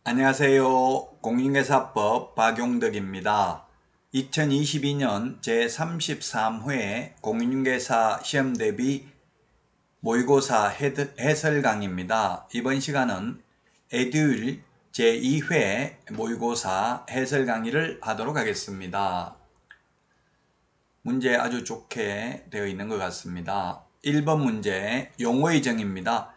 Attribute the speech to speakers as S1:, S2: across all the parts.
S1: 안녕하세요. 공인중개사법 박용덕입니다. 2022년 제33회 공인중개사 시험대비 모의고사 해설 강의입니다. 이번 시간은 에듀윌 제2회 모의고사 해설 강의를 하도록 하겠습니다. 문제 아주 좋게 되어 있는 것 같습니다. 1번 문제 용어의 정의입니다.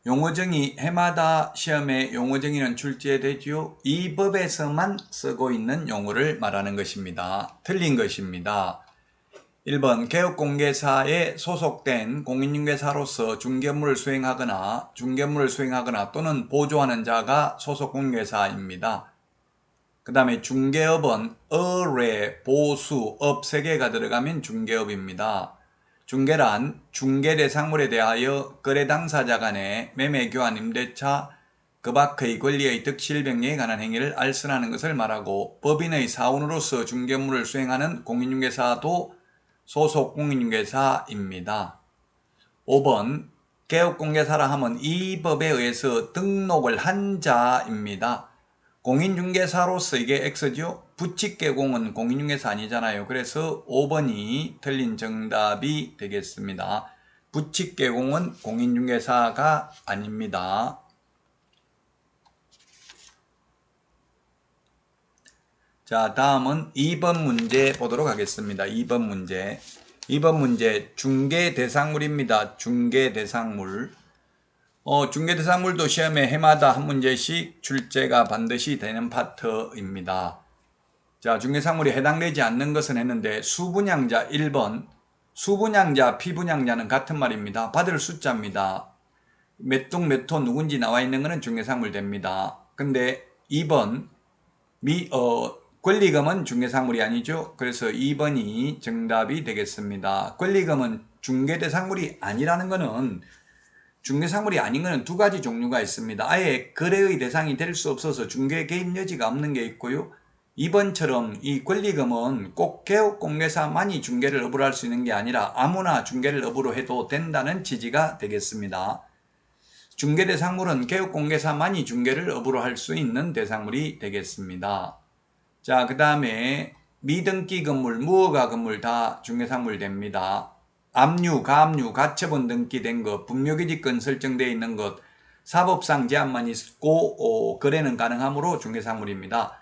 S1: 용어정의 해마다 시험에 용어정의는 출제되지요. 이 법에서만 쓰고 있는 용어를 말하는 것입니다. 틀린 것입니다. 1번 개업공개사에 소속된 공인중개사로서 중개업무를 수행하거나 또는 보조하는 자가 소속공개사입니다. 그 다음에 중개업은 의뢰, 보수, 업 3개가 들어가면 중개업입니다. 중개란 중개대상물에 대하여 거래 당사자 간의 매매, 교환, 임대차, 그 밖의 권리의 득실, 병리에 관한 행위를 알선하는 것을 말하고 법인의 사원으로서 중개업무를 수행하는 공인중개사도 소속 공인중개사입니다. 5번 개업공개사라 하면 이 법에 의해서 등록을 한 자입니다. 공인중개사로서 이게 X죠. 부칙개공은 공인중개사 아니잖아요. 그래서 5번이 틀린 정답이 되겠습니다. 부칙개공은 공인중개사가 아닙니다. 자, 다음은 2번 문제 보도록 하겠습니다. 2번 문제 중개대상물입니다. 중개대상물. 중개대상물도 시험에 해마다 한 문제씩 출제가 반드시 되는 파트입니다. 자, 중개상물이 해당되지 않는 것은 했는데 수분양자 1번, 수분양자, 피분양자는 같은 말입니다. 받을 숫자입니다. 몇 동 몇 호 누군지 나와 있는 것은 중개상물 됩니다. 근데 2번, 권리금은 중개상물이 아니죠. 그래서 2번이 정답이 되겠습니다. 권리금은 중개대상물이 아니라는 것은 중개상물이 아닌 것은 두 가지 종류가 있습니다. 아예 거래의 대상이 될 수 없어서 중개 개입 여지가 없는 게 있고요. 2번처럼 이 권리금은 꼭 개업공개사만이 중개를 업으로 할 수 있는 게 아니라 아무나 중개를 업으로 해도 된다는 취지가 되겠습니다. 중개대상물은 개업공개사만이 중개를 업으로 할 수 있는 대상물이 되겠습니다. 자, 그 다음에 미등기 건물, 무허가 건물 다 중개상물 됩니다. 압류, 가압류, 가처분 등기된 것, 분묘기지권 설정되어 있는 것, 사법상 제한만 있고 거래는 가능하므로 중개상물입니다.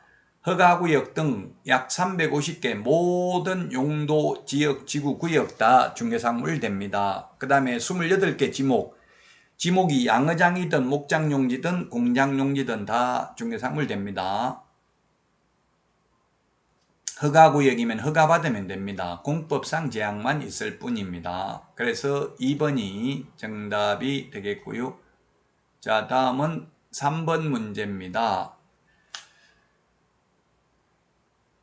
S1: 허가구역 등 약 350개 모든 용도, 지역, 지구, 구역 다 중개상물 됩니다. 그 다음에 28개 지목이 양어장이든 목장용지든 공장용지든 다 중개상물 됩니다. 허가구역이면 허가받으면 됩니다. 공법상 제약만 있을 뿐입니다. 그래서 2번이 정답이 되겠고요. 자, 다음은 3번 문제입니다.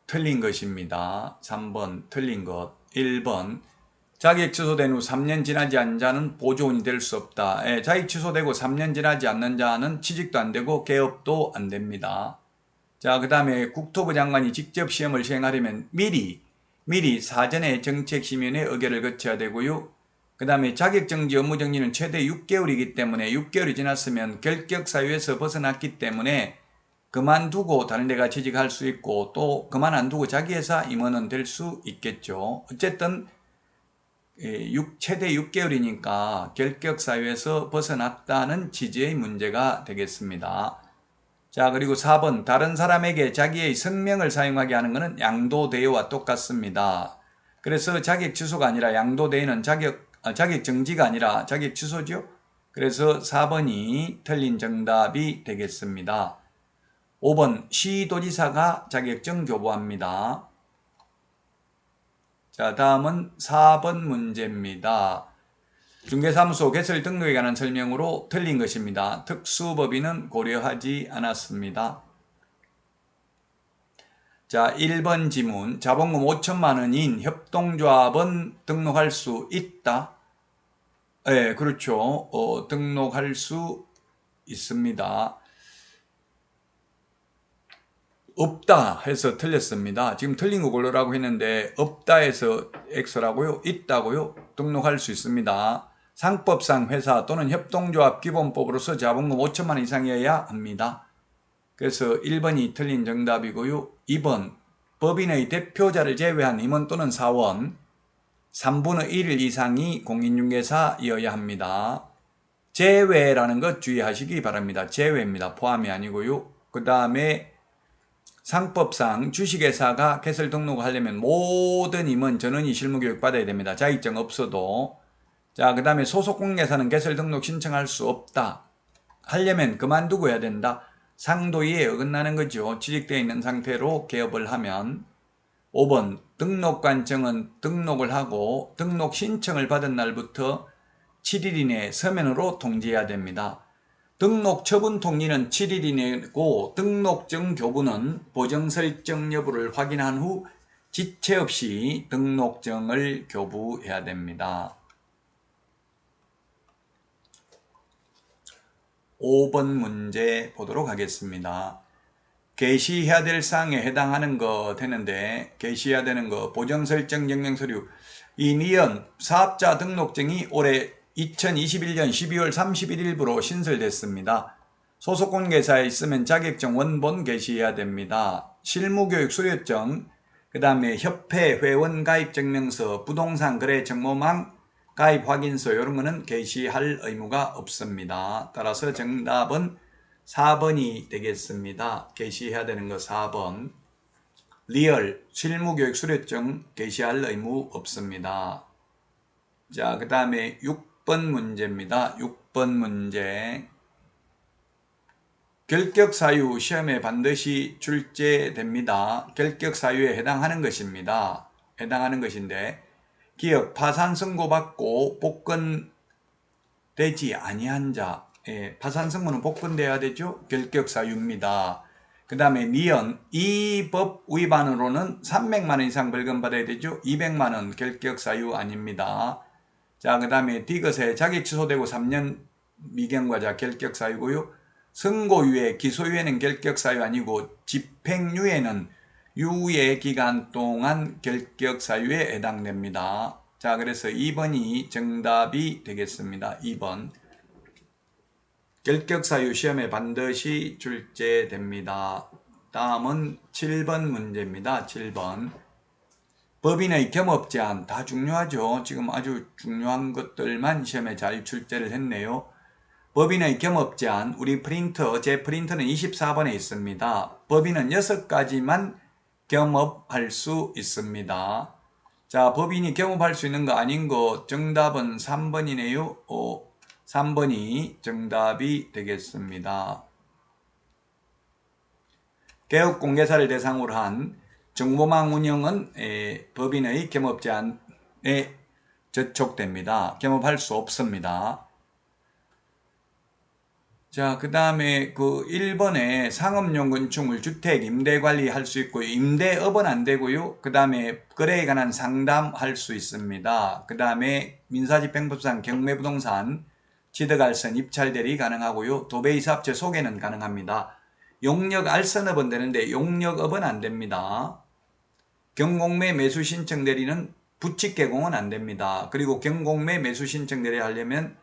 S1: 틀린 것입니다. 3번 틀린 것. 1번 자격 취소된 후 3년 지나지 않은 자는 보조원이 될 수 없다. 자격 취소되고 3년 지나지 않는 자는 취직도 안 되고 개업도 안 됩니다. 자, 그 다음에 국토부 장관이 직접 시험을 시행하려면 미리 사전에 정책심의원의 의결을 거쳐야 되고요. 그 다음에 자격정지 업무정지는 최대 6개월이기 때문에 6개월이 지났으면 결격사유에서 벗어났기 때문에 그만두고 다른 데가 취직할 수 있고 또 그만 안 두고 자기 회사 임원은 될 수 있겠죠. 어쨌든 최대 6개월이니까 결격사유에서 벗어났다는 취지의 문제가 되겠습니다. 자, 그리고 4번 다른 사람에게 자기의 성명을 사용하게 하는 것은 양도대여와 똑같습니다. 그래서 자격 취소가 아니라 양도대여는 자격 정지가 아니라 자격 취소죠. 그래서 4번이 틀린 정답이 되겠습니다. 5번 시도지사가 자격증 교부합니다. 자, 다음은 4번 문제입니다. 중개사무소 개설 등록에 관한 설명으로 틀린 것입니다. 특수법인은 고려하지 않았습니다. 자, 1번 지문. 자본금 5천만 원인 협동조합은 등록할 수 있다? 네, 그렇죠. 등록할 수 있습니다. 없다 해서 틀렸습니다. 지금 틀린 거 고르라고 했는데 없다 해서 X라고요? 있다고요? 등록할 수 있습니다. 상법상 회사 또는 협동조합 기본법으로서 자본금 5천만 원 이상이어야 합니다. 그래서 1번이 틀린 정답이고요. 2번 법인의 대표자를 제외한 임원 또는 사원 3분의 1 이상이 공인중개사이어야 합니다. 제외라는 것 주의하시기 바랍니다. 제외입니다. 포함이 아니고요. 그 다음에 상법상 주식회사가 개설 등록을 하려면 모든 임원 전원이 실무교육 받아야 됩니다. 자격증 없어도. 자, 그 다음에 소속공개사는 개설 등록 신청할 수 없다. 하려면 그만두고 해야 된다. 상도위에 어긋나는 거죠. 취직되어 있는 상태로 개업을 하면. 5번 등록관청은 등록을 하고 등록 신청을 받은 날부터 7일 이내 서면으로 통지해야 됩니다. 등록 처분 통지는 7일 이내고 등록증 교부는 보정 설정 여부를 확인한 후 지체 없이 등록증을 교부해야 됩니다. 5번 문제 보도록 하겠습니다. 게시해야 될 사항에 해당하는 거 되는데 게시해야 되는 거 보정 설정 증명 서류 이니은 사업자 등록증이 올해 2021년 12월 31일부로 신설됐습니다. 소속공개사에 있으면 자격증 원본 게시해야 됩니다. 실무교육 수료증, 그 다음에 협회 회원 가입 증명서, 부동산 거래 정보망 가입 확인서 이런 거는 게시할 의무가 없습니다. 따라서 정답은 4번이 되겠습니다. 게시해야 되는 거 4번. 리얼 실무교육 수료증 게시할 의무 없습니다. 자, 그 다음에 6번 문제입니다. 6번 문제. 결격사유 시험에 반드시 출제됩니다. 결격사유에 해당하는 것입니다. 해당하는 것인데 기업 파산 선고받고 복권되지 아니한 자, 파산 선고는 복권돼야 되죠. 결격사유입니다. 그 다음에 니은 이 법 위반으로는 300만 원 이상 벌금 받아야 되죠. 200만 원 결격사유 아닙니다. 자, 그 다음에 디귿에 자격 취소되고 3년 미경과자 결격사유고요. 선고유예, 기소유예는 결격사유 아니고 집행유예는 유예 기간 동안 결격사유에 해당됩니다. 자, 그래서 2번이 정답이 되겠습니다. 2번. 결격사유 시험에 반드시 출제됩니다. 다음은 7번 문제입니다. 7번. 법인의 겸업 제한 다 중요하죠. 지금 아주 중요한 것들만 시험에 잘 출제를 했네요. 법인의 겸업 제한, 우리 프린터, 제 프린터는 24번에 있습니다. 법인은 6가지만 겸업할 수 있습니다. 자, 법인이 겸업할 수 있는 거 아닌 거 정답은 3번이네요. 3번이 정답이 되겠습니다. 개업공개사를 대상으로 한 정보망 운영은 법인의 겸업 제한에 저촉됩니다. 겸업할 수 없습니다. 자, 그 다음에 그 1번에 상업용 건축물 주택 임대 관리할 수 있고요. 임대업은 안 되고요. 그 다음에 거래에 관한 상담할 수 있습니다. 그 다음에 민사집행법상 경매부동산 지득알선 입찰대리 가능하고요. 도배이사업체 소개는 가능합니다. 용역 알선업은 되는데 용역업은 안 됩니다. 경공매 매수 신청 대리는 부칙 개공은 안 됩니다. 그리고 경공매 매수 신청 대리 하려면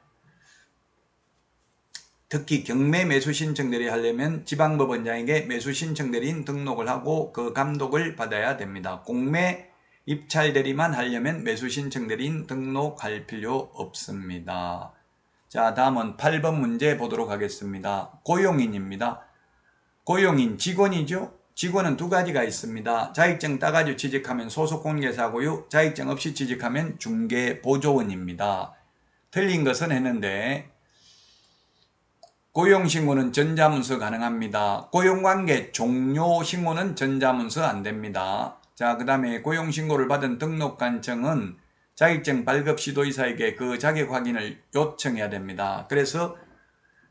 S1: 특히 경매 매수 신청 대리 하려면 지방법원장에게 매수 신청 대리인 등록을 하고 그 감독을 받아야 됩니다. 공매 입찰 대리만 하려면 매수 신청 대리인 등록할 필요 없습니다. 자, 다음은 8번 문제 보도록 하겠습니다. 고용인입니다. 고용인 직원이죠. 직원은 두 가지가 있습니다. 자격증 따가지고 취직하면 소속공개사고요. 자격증 없이 취직하면 중개보조원입니다. 틀린 것은 했는데 고용신고는 전자문서 가능합니다. 고용관계 종료신고는 전자문서 안됩니다. 자, 그 다음에 고용신고를 받은 등록관청은 자격증 발급시도이사에게 그 자격 확인을 요청해야 됩니다. 그래서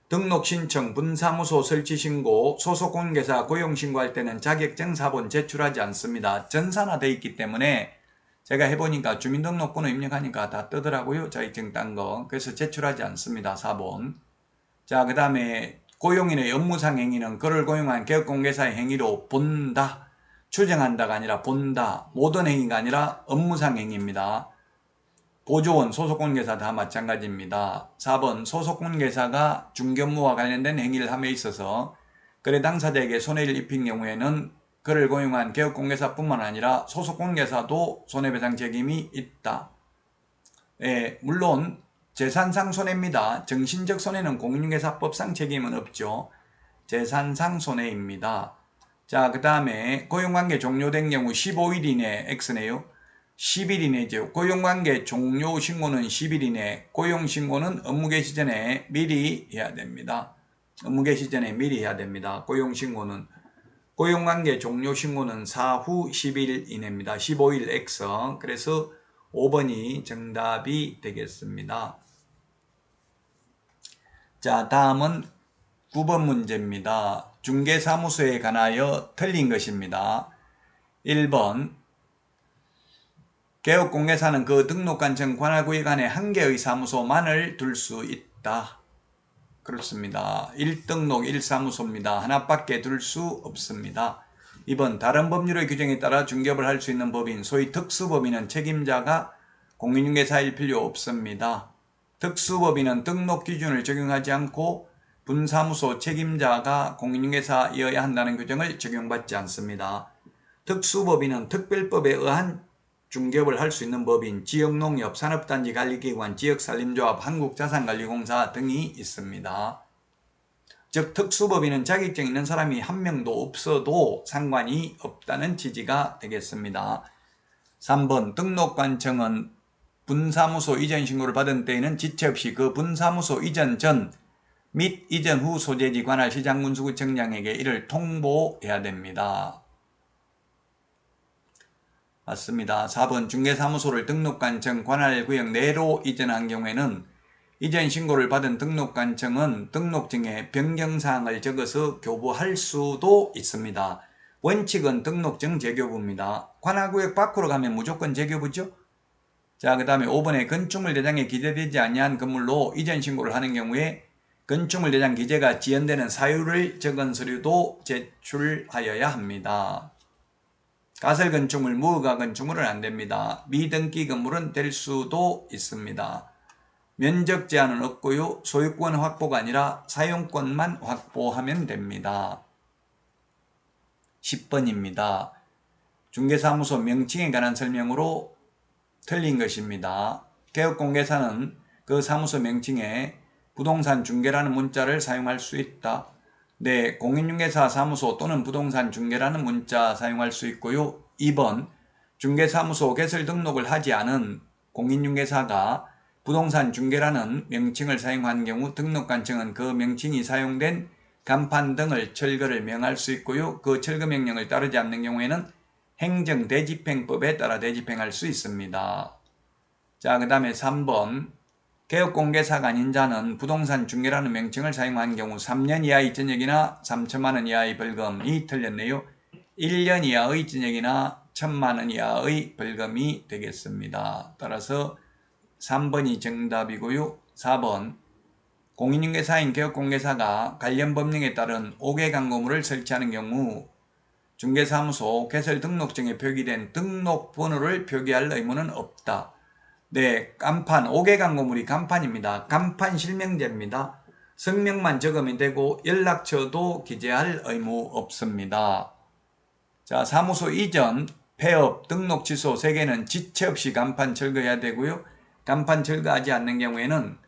S1: 등록신청, 분사무소 설치신고, 소속공개사 고용신고할 때는 자격증 사본 제출하지 않습니다. 전산화되어 있기 때문에 제가 해보니까 주민등록번호 입력하니까 다 뜨더라고요. 자격증 딴 거. 그래서 제출하지 않습니다. 사본. 자, 그 다음에 고용인의 업무상 행위는 그를 고용한 개업공개사의 행위로 본다, 추정한다가 아니라 본다, 모든 행위가 아니라 업무상 행위입니다. 보조원, 소속공개사 다 마찬가지입니다. 4번 소속공개사가 중개업무와 관련된 행위를 함에 있어서 거래 당사자에게 손해를 입힌 경우에는 그를 고용한 개업공개사뿐만 아니라 소속공개사도 손해배상 책임이 있다. 물론 재산상 손해입니다. 정신적 손해는 공인중개사법상 책임은 없죠. 재산상 손해입니다. 자, 그 다음에 고용관계 종료된 경우 15일 이내 X네요. 10일 이내죠. 고용관계 종료 신고는 10일 이내, 고용신고는 업무 개시 전에 미리 해야 됩니다. 업무 개시 전에 미리 해야 됩니다. 고용신고는. 고용관계 종료 신고는 사후 10일 이내입니다. 15일 X. 그래서 5번이 정답이 되겠습니다. 자, 다음은 9번 문제입니다. 중개사무소에 관하여 틀린 것입니다. 1번 개업공개사는 그 등록관청 관할구역 안에 한 개의 사무소만을 둘 수 있다. 그렇습니다. 1등록 1사무소입니다. 하나밖에 둘 수 없습니다. 2번 다른 법률의 규정에 따라 중개업을 할 수 있는 법인, 소위 특수법인은 책임자가 공인중개사일 필요 없습니다. 특수법인은 등록 기준을 적용하지 않고 분사무소 책임자가 공인중개사이어야 한다는 규정을 적용받지 않습니다. 특수법인은 특별법에 의한 중개업을 할 수 있는 법인, 지역농협, 산업단지 관리기관, 지역산림조합, 한국자산관리공사 등이 있습니다. 즉 특수법인은 자격증 있는 사람이 한 명도 없어도 상관이 없다는 취지가 되겠습니다. 3번 등록관청은 분사무소 이전 신고를 받은 때에는 지체 없이 그 분사무소 이전 전 및 이전 후 소재지 관할 시장군수구청장에게 이를 통보해야 됩니다. 맞습니다. 4번 중개사무소를 등록관청 관할구역 내로 이전한 경우에는 이전 신고를 받은 등록관청은 등록증에 변경사항을 적어서 교부할 수도 있습니다. 원칙은 등록증 재교부입니다. 관할구역 밖으로 가면 무조건 재교부죠. 자, 그 다음에 5번에 건축물 대장에 기재되지 아니한 건물로 이전 신고를 하는 경우에 건축물 대장 기재가 지연되는 사유를 적은 서류도 제출하여야 합니다. 가설 건축물, 무허가 건축물은 안됩니다. 미등기 건물은 될 수도 있습니다. 면적 제한은 없고요. 소유권 확보가 아니라 사용권만 확보하면 됩니다. 10번입니다. 중개사무소 명칭에 관한 설명으로 틀린 것입니다. 개업공개사는 그 사무소 명칭에 부동산 중개라는 문자를 사용할 수 있다. 네, 공인중개사 사무소 또는 부동산 중개라는 문자 사용할 수 있고요. 2번, 중개사무소 개설 등록을 하지 않은 공인중개사가 부동산 중개라는 명칭을 사용한 경우 등록관청은 그 명칭이 사용된 간판 등을 철거를 명할 수 있고요. 그 철거 명령을 따르지 않는 경우에는 행정대집행법에 따라 대집행할 수 있습니다. 자, 그 다음에 3번, 개업공개사가 아닌 자는 부동산 중개라는 명칭을 사용한 경우 3년 이하의 전역이나 3천만 원 이하의 벌금이 틀렸네요. 1년 이하의 전역이나 1,000만 원 이하의 벌금이 되겠습니다. 따라서 3번이 정답이고요. 4번, 공인중개사인 개업공개사가 관련 법령에 따른 5개 광고물을 설치하는 경우 중개사무소 개설 등록증에 표기된 등록번호를 표기할 의무는 없다. 네, 간판, 5개 광고물이 간판입니다. 간판 실명제입니다. 성명만 적으면 되고 연락처도 기재할 의무 없습니다. 자, 사무소 이전, 폐업, 등록 취소 3개는 지체 없이 간판 철거해야 되고요. 간판 철거하지 않는 경우에는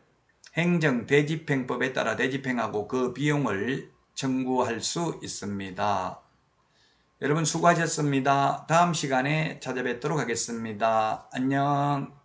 S1: 행정대집행법에 따라 대집행하고 그 비용을 청구할 수 있습니다. 여러분 수고하셨습니다. 다음 시간에 찾아뵙도록 하겠습니다. 안녕.